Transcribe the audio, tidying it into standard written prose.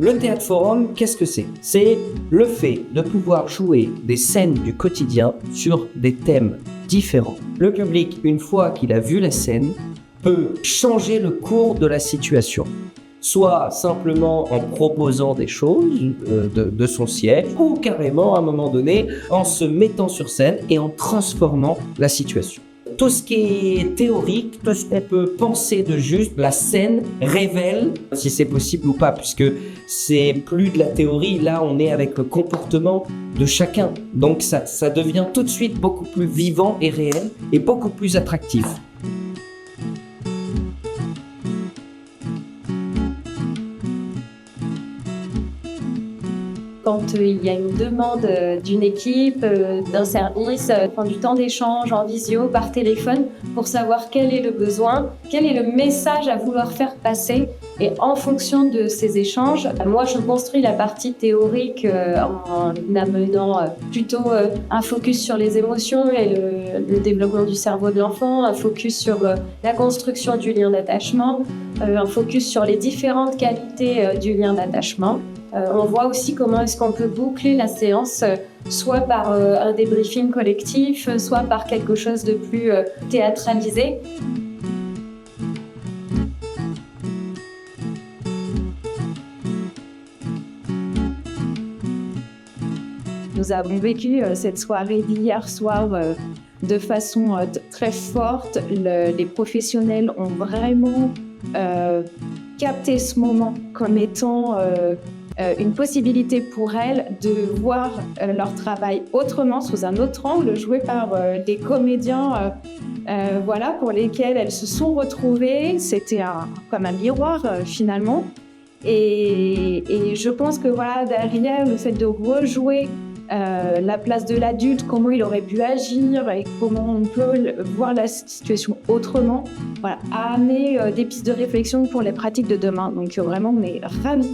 Le théâtre forum, qu'est-ce que c'est? C'est le fait de pouvoir jouer des scènes du quotidien sur des thèmes différents. Le public, une fois qu'il a vu la scène, peut changer le cours de la situation. Soit simplement en proposant des choses de son siège, ou carrément à un moment donné en se mettant sur scène et en transformant la situation. Tout ce qui est théorique, tout ce qu'on peut penser de juste, la scène révèle si c'est possible ou pas, puisque c'est plus de la théorie, là on est avec le comportement de chacun. Donc ça devient tout de suite beaucoup plus vivant et réel et beaucoup plus attractif. Quand il y a une demande d'une équipe, d'un service, prendre du temps d'échange en visio, par téléphone, pour savoir quel est le besoin, quel est le message à vouloir faire passer. Et en fonction de ces échanges, moi je construis la partie théorique en amenant plutôt un focus sur les émotions et le développement du cerveau de l'enfant, un focus sur la construction du lien d'attachement, un focus sur les différentes qualités du lien d'attachement. On voit aussi comment est-ce qu'on peut boucler la séance, soit par un débriefing collectif, soit par quelque chose de plus théâtralisé. Nous avons vécu cette soirée d'hier soir de façon très forte. Les professionnels ont vraiment capté ce moment comme étant une possibilité pour elles de voir leur travail autrement, sous un autre angle, joué par des comédiens pour lesquels elles se sont retrouvées. C'était comme un miroir finalement. Et je pense que derrière le fait de rejouer la place de l'adulte, comment il aurait pu agir et comment on peut voir la situation autrement, a amené des pistes de réflexion pour les pratiques de demain. Donc vraiment, on est ravis